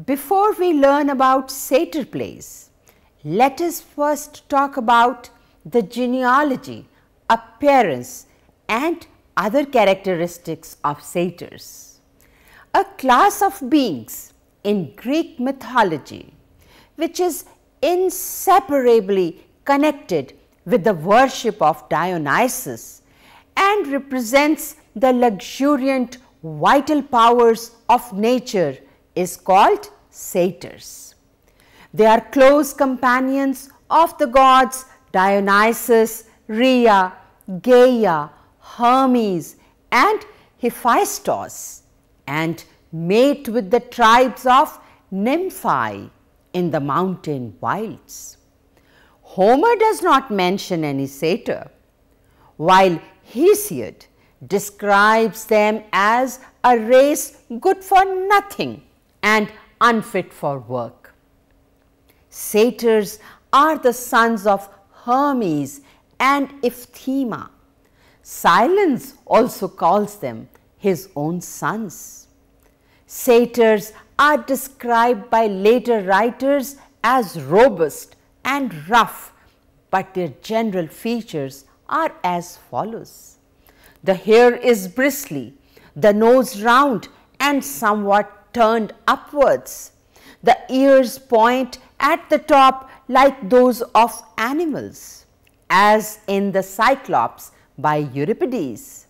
Before we learn about satyr plays, let us first talk about the genealogy, appearance and other characteristics of satyrs. A class of beings in Greek mythology which is inseparably connected with the worship of Dionysus and represents the luxuriant vital powers of nature is called satyrs. They are close companions of the gods Dionysus, Rhea, Gaia, Hermes and Hephaestus and mate with the tribes of nymphi in the mountain wilds. Homer does not mention any satyr, while Hesiod describes them as a race good for nothing and unfit for work. Satyrs are the sons of Hermes and Iphthyma. Silence also calls them his own sons. Satyrs are described by later writers as robust and rough, but their general features are as follows. The hair is bristly, the nose round and somewhat turned upwards. The ears point at the top like those of animals, as in the Cyclops by Euripides.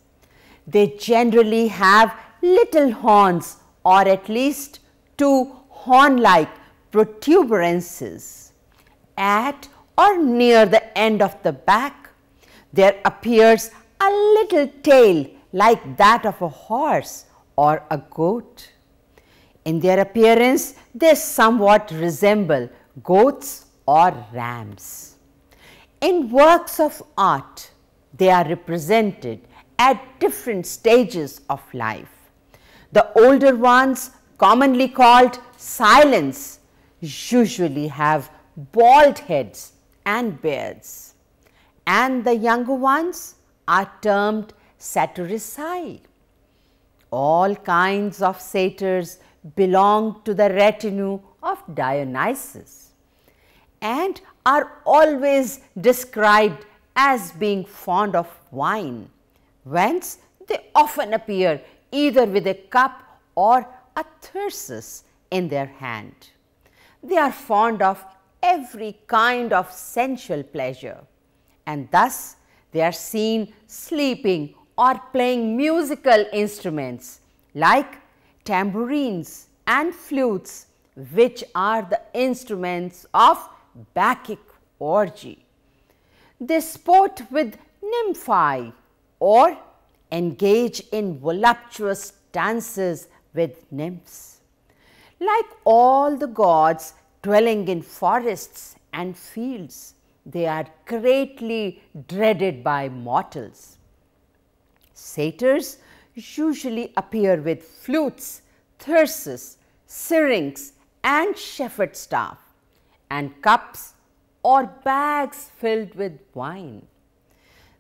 They generally have little horns or at least two horn-like protuberances. At or near the end of the back, there appears a little tail like that of a horse or a goat. In their appearance, they somewhat resemble goats or rams. In works of art, they are represented at different stages of life. The older ones, commonly called silents, usually have bald heads and beards, and the younger ones are termed Satyrici. All kinds of satyrs belong to the retinue of Dionysus and are always described as being fond of wine, whence they often appear either with a cup or a thyrsus in their hand. They are fond of every kind of sensual pleasure, and thus they are seen sleeping or playing musical instruments like tambourines and flutes, which are the instruments of Bacchic orgy. They sport with nymphi or engage in voluptuous dances with nymphs. Like all the gods dwelling in forests and fields, they are greatly dreaded by mortals. Satyrs usually appear with flutes, thyrsus, syrinx and shepherd staff, and cups or bags filled with wine.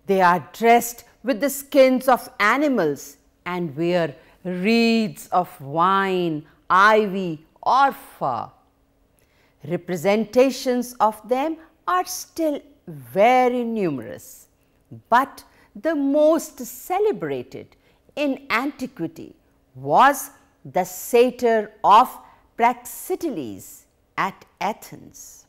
They are dressed with the skins of animals and wear wreaths of wine, ivy or fur. Representations of them are still very numerous, but the most celebrated in antiquity was the satyr of Praxiteles at Athens.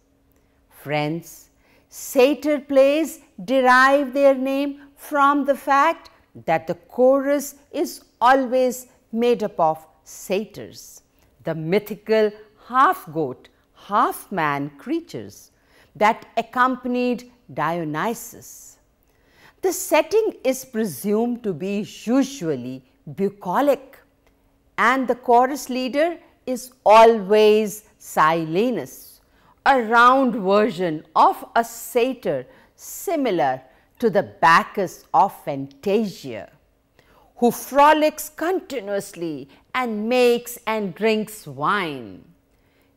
Friends, satyr plays derive their name from the fact that the chorus is always made up of satyrs, the mythical half-goat, half-man creatures that accompanied Dionysus. The setting is presumed to be usually bucolic, and the chorus leader is always Silenus, a round version of a satyr similar to the Bacchus of Fantasia, who frolics continuously and makes and drinks wine.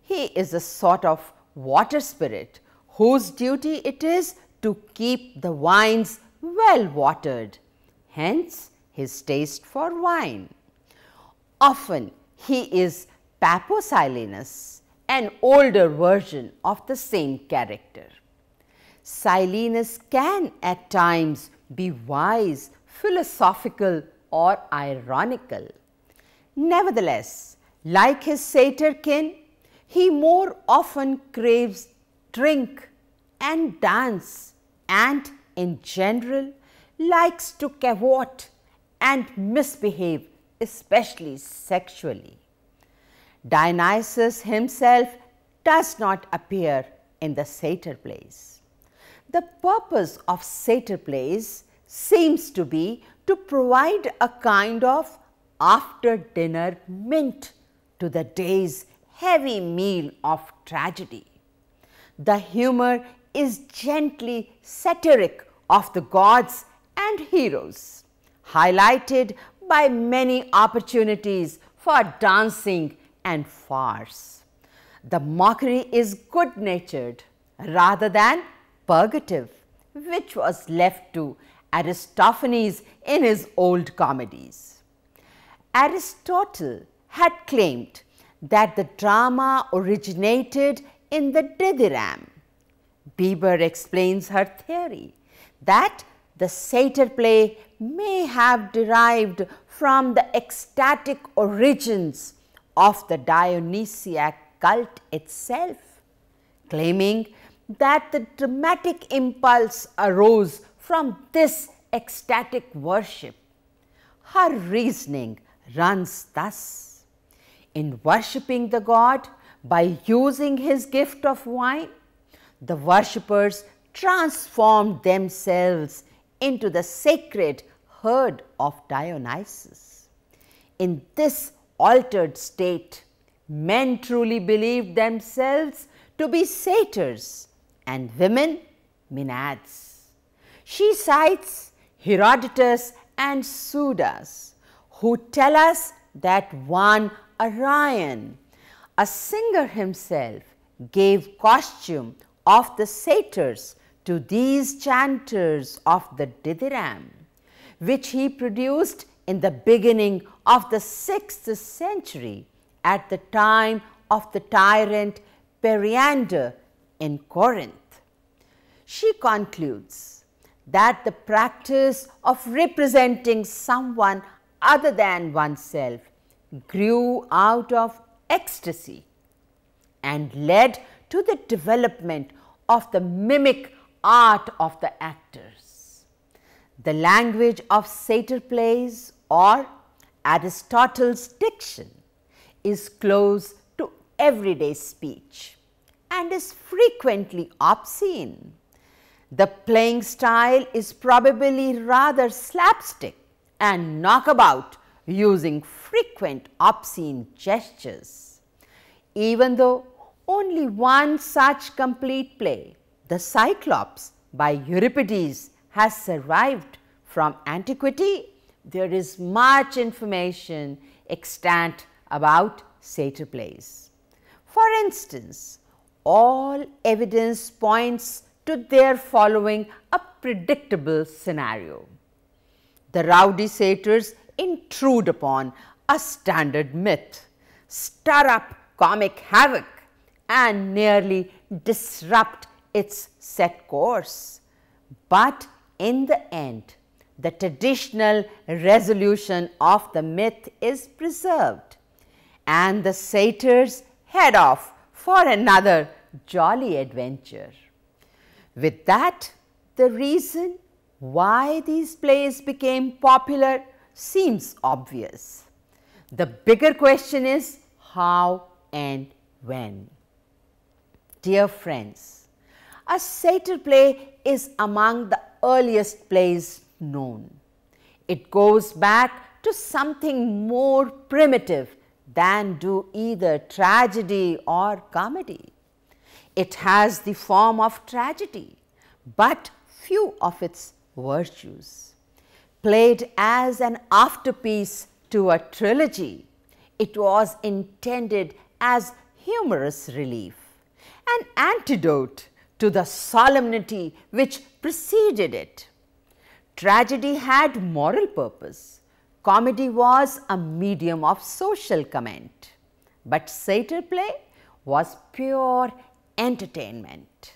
He is a sort of water spirit whose duty it is to keep the wines well watered, hence his taste for wine. Often he is Silenus, an older version of the same character. Silenus can at times be wise, philosophical, or ironical. Nevertheless, like his satyr kin, he more often craves drink and dance, and in general likes to cavort and misbehave, especially sexually. Dionysus himself does not appear in the Satyr Plays. The purpose of Satyr Plays seems to be to provide a kind of after-dinner mint to the day's heavy meal of tragedy. The humor is gently satiric of the gods and heroes, highlighted by many opportunities for dancing and farce. The mockery is good-natured rather than purgative, which was left to Aristophanes in his old comedies. Aristotle had claimed that the drama originated in the dithyramb. Bieber explains her theory that the satyr play may have derived from the ecstatic origins of the Dionysiac cult itself, claiming that the dramatic impulse arose from this ecstatic worship. Her reasoning runs thus: in worshipping the god by using his gift of wine, the worshippers transformed themselves into the sacred herd of Dionysus. In this altered state, men truly believed themselves to be satyrs and women Maenads. She cites Herodotus and Suidas, who tell us that one Orion, a singer himself, gave costume of the satyrs to these chanters of the dithyramb, which he produced in the beginning of the 6th century at the time of the tyrant Periander in Corinth. She concludes that the practice of representing someone other than oneself grew out of ecstasy and led to the development of the mimic art of the actors. The language of Satyr Plays, or Aristotle's diction, is close to everyday speech and is frequently obscene. The playing style is probably rather slapstick and knockabout, using frequent obscene gestures. Even though only one such complete play, the Cyclops by Euripides, has survived from antiquity, there is much information extant about Satyr Plays. For instance, all evidence points to their following a predictable scenario. The rowdy satyrs intrude upon a standard myth, stir up comic havoc, and nearly disrupt its set course. But in the end, the traditional resolution of the myth is preserved, and the satyrs head off for another jolly adventure. With that, the reason why these plays became popular seems obvious. The bigger question is how and when. Dear friends, a satyr play is among the earliest plays known. It goes back to something more primitive than do either tragedy or comedy. It has the form of tragedy, but few of its virtues. Played as an afterpiece to a trilogy, it was intended as humorous relief, an antidote to the solemnity which preceded it. Tragedy had moral purpose. Comedy was a medium of social comment. but satyr play was pure entertainment.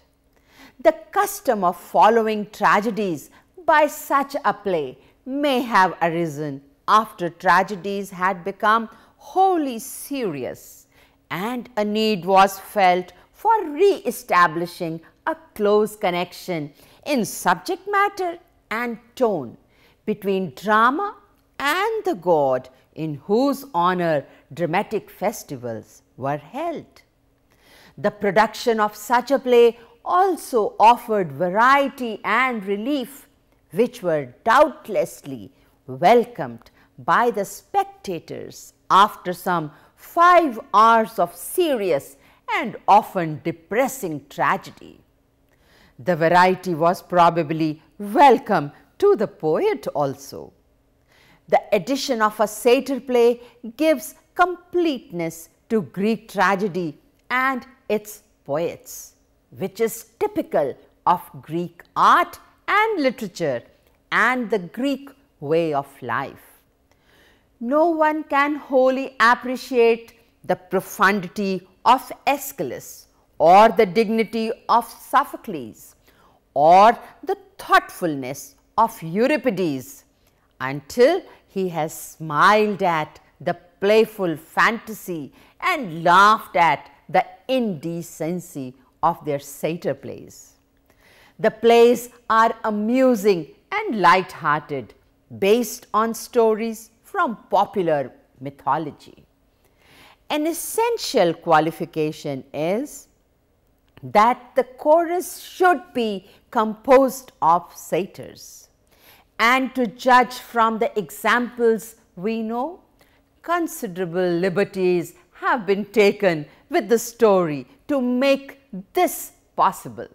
The custom of following tragedies by such a play may have arisen after tragedies had become wholly serious, and a need was felt for re-establishing a close connection in subject matter and tone between drama and the god in whose honor dramatic festivals were held. The production of such a play also offered variety and relief, which were doubtlessly welcomed by the spectators after some 5 hours of serious and often depressing tragedy. The variety was probably welcome to the poet also. The addition of a satyr play gives completeness to Greek tragedy and its poets, which is typical of Greek art and literature and the Greek way of life. No one can wholly appreciate the profundity of Aeschylus or the dignity of Sophocles or the thoughtfulness of Euripides until he has smiled at the playful fantasy and laughed at the indecency of their satyr plays. The plays are amusing and light-hearted, based on stories from popular mythology. An essential qualification is that the chorus should be composed of satyrs, and to judge from the examples we know, considerable liberties have been taken with the story to make this possible.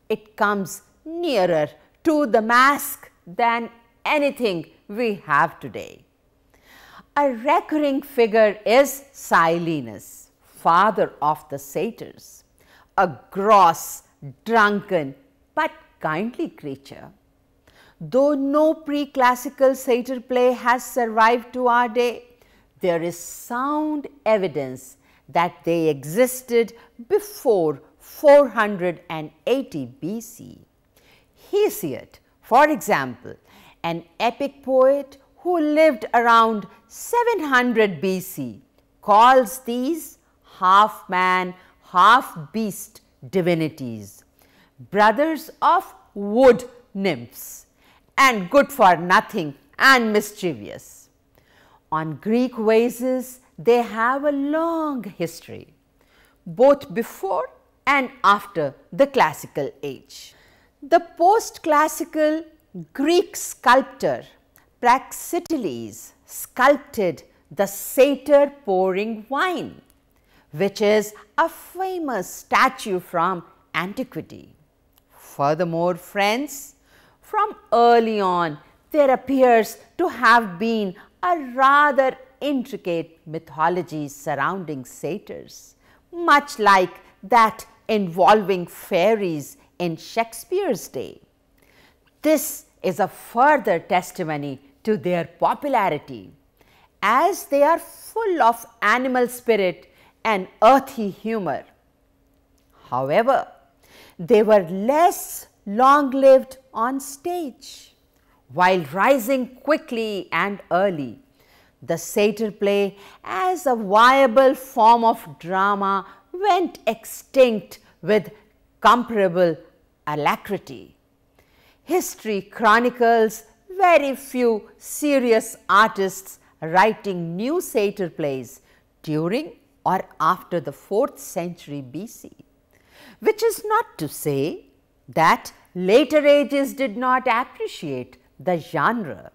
It comes nearer to the masque than anything we have today. A recurring figure is Silenus, father of the satyrs, a gross, drunken but kindly creature. Though no pre-classical satyr play has survived to our day, there is sound evidence that they existed before 480 BC. Hesiod, for example, an epic poet who lived around 700 BC, calls these half man, half beast divinities, brothers of wood nymphs, and good for nothing and mischievous. On Greek vases, they have a long history, both before and after the classical age. The post-classical Greek sculptor Praxiteles sculpted the satyr pouring wine, which is a famous statue from antiquity. Furthermore, friends, from early on there appears to have been a rather intricate mythology surrounding satyrs, much like that involving fairies in Shakespeare's day. This is a further testimony to their popularity, as they are full of animal spirit and earthy humor. However, they were less long-lived on stage. While rising quickly and early, the satyr play as a viable form of drama went extinct with comparable alacrity. History chronicles very few serious artists writing new satyr plays during or after the 4th century BC, which is not to say that later ages did not appreciate the genre.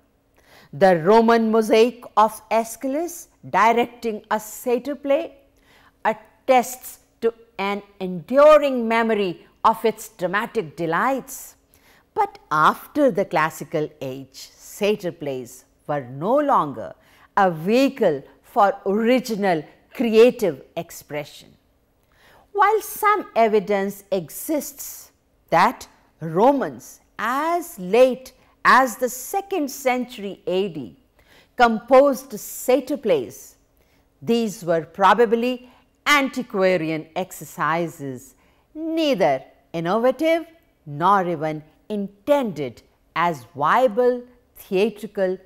The Roman mosaic of Aeschylus directing a satyr play attests to an enduring memory of its dramatic delights. But after the classical age, satyr plays were no longer a vehicle for original creative expression. While some evidence exists that Romans as late as the 2nd century AD composed satyr plays, These were probably antiquarian exercises, neither innovative nor even intended as viable theatrical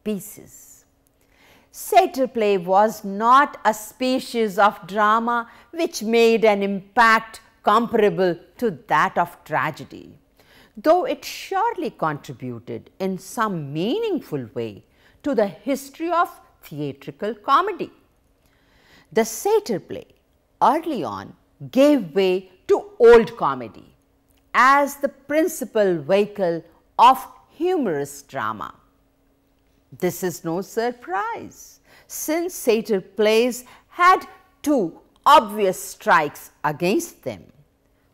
pieces. Satyr play was not a species of drama which made an impact comparable to that of tragedy, though it surely contributed in some meaningful way to the history of theatrical comedy. The satyr play early on gave way to old comedy as the principal vehicle of humorous drama. This is no surprise, since satyr plays had two obvious strikes against them.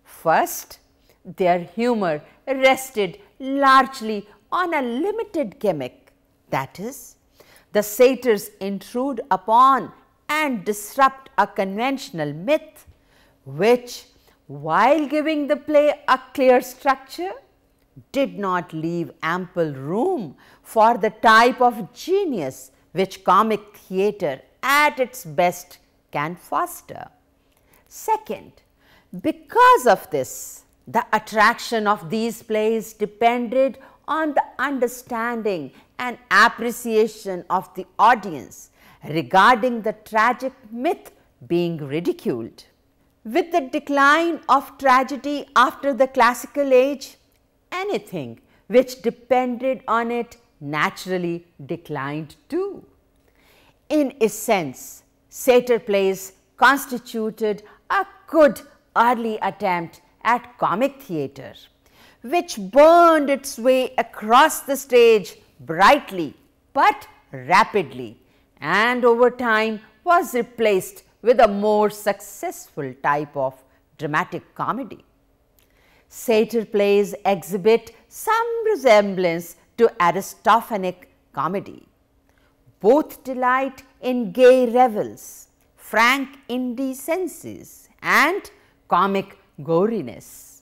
First, their humor rested largely on a limited gimmick, that is, the satyrs intrude upon and disrupt a conventional myth, which, while giving the play a clear structure, did not leave ample room for the type of genius which comic theatre at its best can foster. Second, because of this, the attraction of these plays depended on the understanding and appreciation of the audience regarding the tragic myth being ridiculed. With the decline of tragedy after the classical age, anything which depended on it naturally declined too. In essence, satyr plays constituted a good early attempt at comic theatre, which burned its way across the stage brightly but rapidly, and over time was replaced with a more successful type of dramatic comedy. Satyr plays exhibit some resemblance to Aristophanic comedy. Both delight in gay revels, frank indecencies, and comic goriness.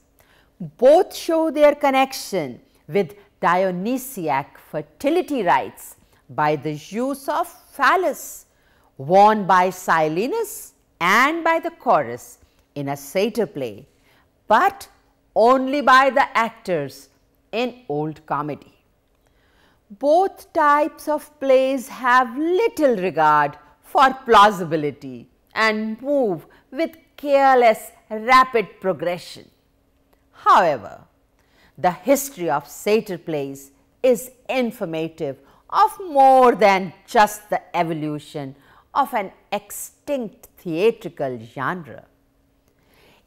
Both show their connection with Dionysiac fertility rites by the use of phallus worn by Silenus and by the chorus in a satyr play, but only by the actors in old comedy. Both types of plays have little regard for plausibility and move with careless, rapid progression. However, the history of satyr plays is informative of more than just the evolution of an extinct theatrical genre.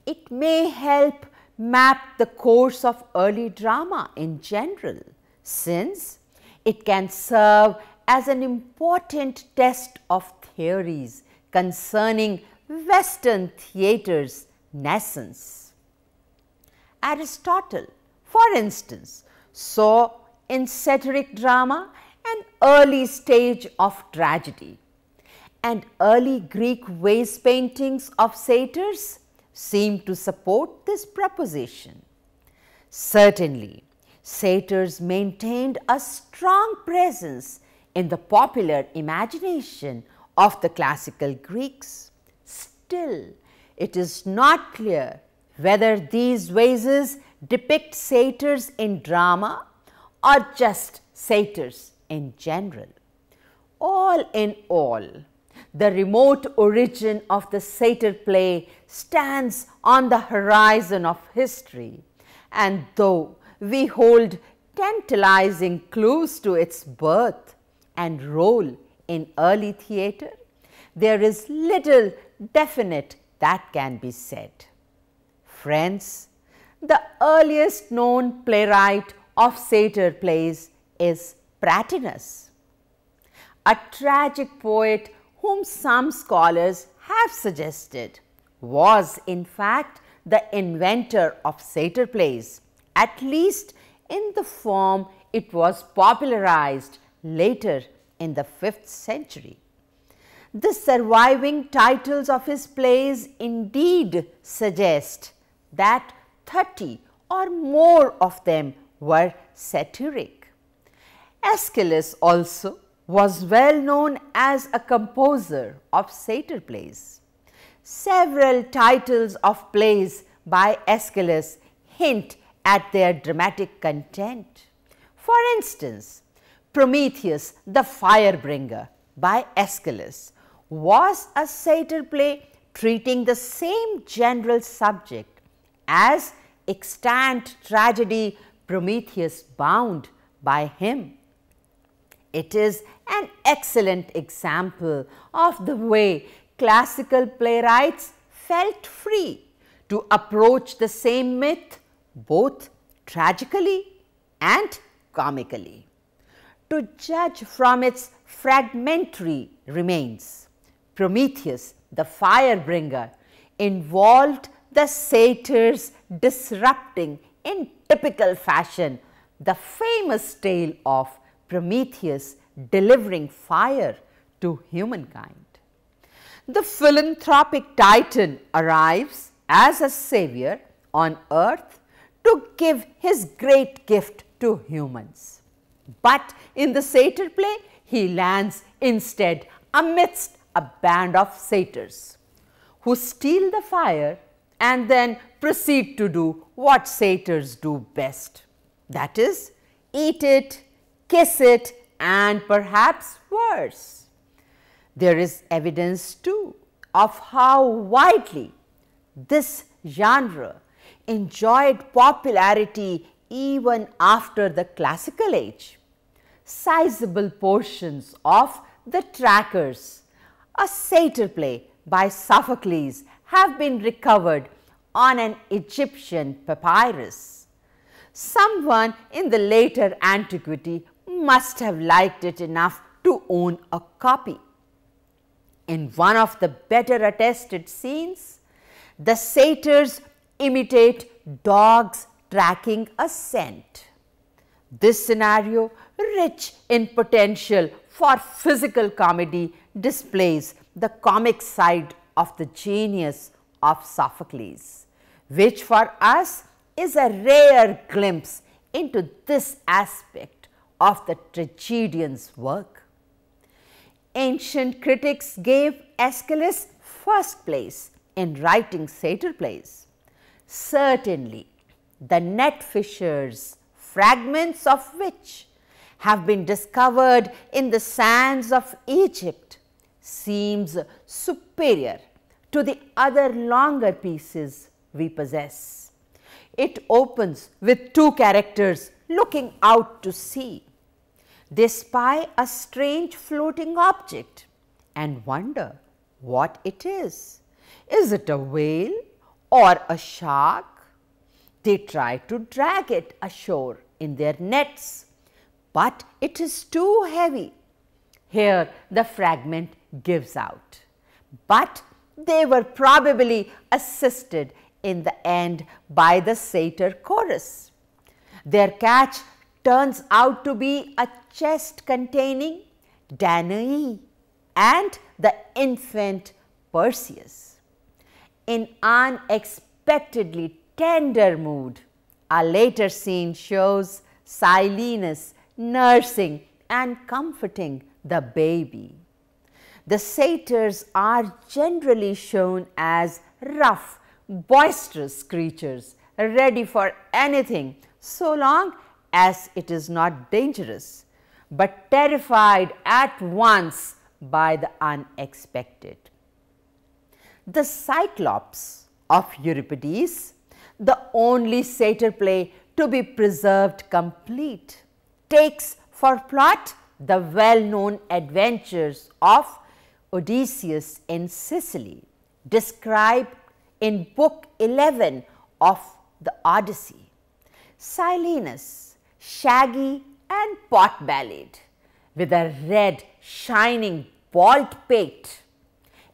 It may help map the course of early drama in general, since it can serve as an important test of theories concerning Western theatre's nascence. Aristotle, for instance, saw in satiric drama an early stage of tragedy, and early Greek vase paintings of satyrs seem to support this proposition. Certainly, satyrs maintained a strong presence in the popular imagination of the classical Greeks. Still, it is not clear whether these vases depict satyrs in drama or just satyrs in general. All in all, the remote origin of the satyr play stands on the horizon of history, and though we hold tantalizing clues to its birth and role in early theatre, there is little definite that can be said. Friends, the earliest known playwright of satyr plays is Pratinus, a tragic poet whom some scholars have suggested was in fact the inventor of satyr plays, at least in the form it was popularized later in the 5th century. The surviving titles of his plays indeed suggest that 30 or more of them were satiric. Aeschylus also, was well known as a composer of satyr plays. Several titles of plays by Aeschylus hint at their dramatic content. For instance, Prometheus the Firebringer by Aeschylus was a satyr play treating the same general subject as extant tragedy Prometheus Bound by him. It is an excellent example of the way classical playwrights felt free to approach the same myth both tragically and comically. To judge from its fragmentary remains, Prometheus the Firebringer involved the satyrs disrupting in typical fashion the famous tale of Prometheus delivering fire to humankind. The philanthropic Titan arrives as a savior on earth to give his great gift to humans. But in the satyr play, he lands instead amidst a band of satyrs who steal the fire and then proceed to do what satyrs do best, that is, eat it, kiss it, and perhaps worse. There is evidence too of how widely this genre enjoyed popularity even after the classical age. Sizable portions of the Trackers, a satyr play by Sophocles, have been recovered on an Egyptian papyrus. Someone in the later antiquity must have liked it enough to own a copy. In one of the better attested scenes, the satyrs imitate dogs tracking a scent. This scenario, rich in potential for physical comedy, displays the comic side of the genius of Sophocles, which for us is a rare glimpse into this aspect of the tragedian's work. Ancient critics gave Aeschylus first place in writing satyr plays. Certainly, the net fissures, fragments of which have been discovered in the sands of Egypt, seems superior to the other longer pieces we possess. It opens with two characters looking out to sea. They spy a strange floating object and wonder what it is. Is it a whale or a shark? They try to drag it ashore in their nets, but it is too heavy. Here the fragment gives out, but they were probably assisted in the end by the satyr chorus. Their catch turns out to be a chest containing Danae and the infant Perseus. In unexpectedly tender mood, a later scene shows Silenus nursing and comforting the baby. The satyrs are generally shown as rough, boisterous creatures, ready for anything so long as it is not dangerous, but terrified at once by the unexpected. The Cyclops of Euripides, the only satyr play to be preserved complete, takes for plot the well-known adventures of Odysseus in Sicily, described in Book 11 of the Odyssey. Silenus, shaggy and pot-bellied, with a red, shining, bald pate,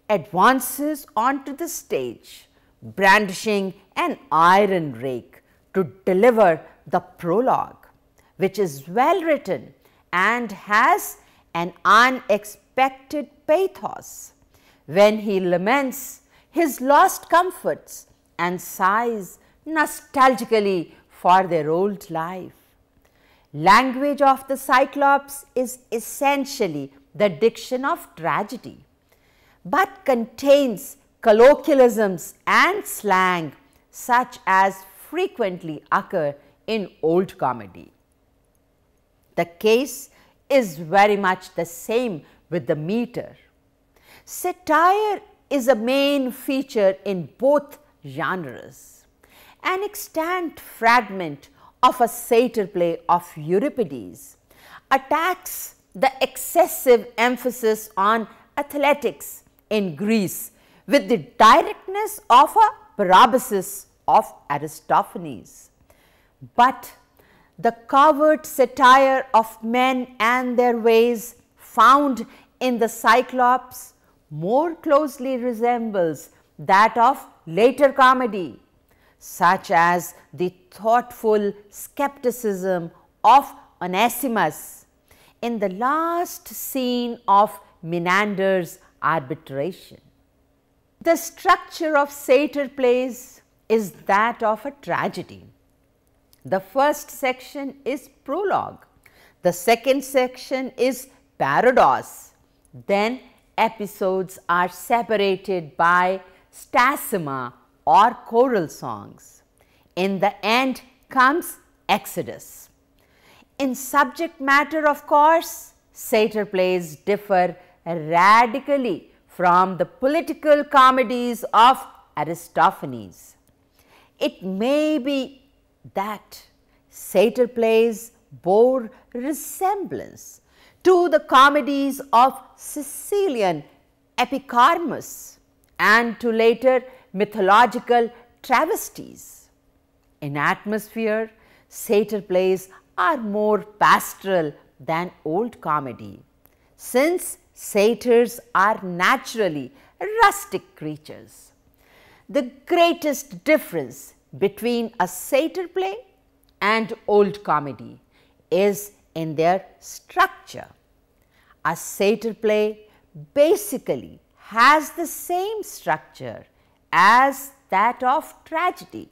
advances onto the stage, brandishing an iron rake to deliver the prologue, which is well written and has an unexpected pathos when he laments his lost comforts and sighs nostalgically for their old life. Language of the Cyclops is essentially the diction of tragedy, but contains colloquialisms and slang such as frequently occur in old comedy. The case is very much the same with the meter. Satire is a main feature in both genres. An extant fragment of a satyr play of Euripides attacks the excessive emphasis on athletics in Greece with the directness of a parabasis of Aristophanes. But the covert satire of men and their ways found in the Cyclops more closely resembles that of later comedy, such as the thoughtful skepticism of Onesimus in the last scene of Menander's arbitration. The structure of Satyr Plays is that of a tragedy. The first section is prologue, the second section is parados, then episodes are separated by stasima or choral songs. In the end comes Exodus. In subject matter, of course, Satyr Plays differ radically from the political comedies of Aristophanes. It may be that Satyr Plays bore resemblance to the comedies of Sicilian Epicharmus and to later mythological travesties. In atmosphere, Satyr Plays are more pastoral than old comedy, since satyrs are naturally rustic creatures. The greatest difference between a satyr play and old comedy is in their structure. A satyr play basically has the same structure as that of tragedy,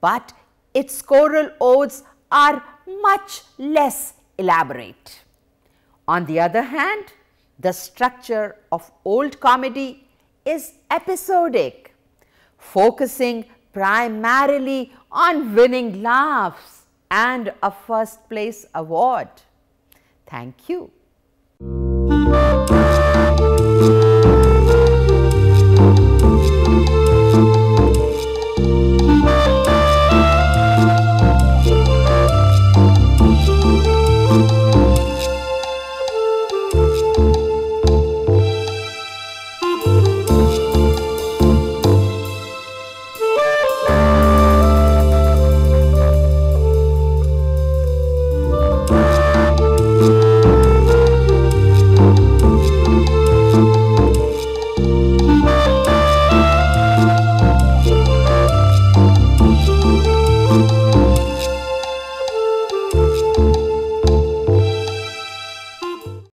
but its choral odes are much less elaborate. On the other hand, the structure of old comedy is episodic, focusing primarily on winning laughs and a first place award. Thank you.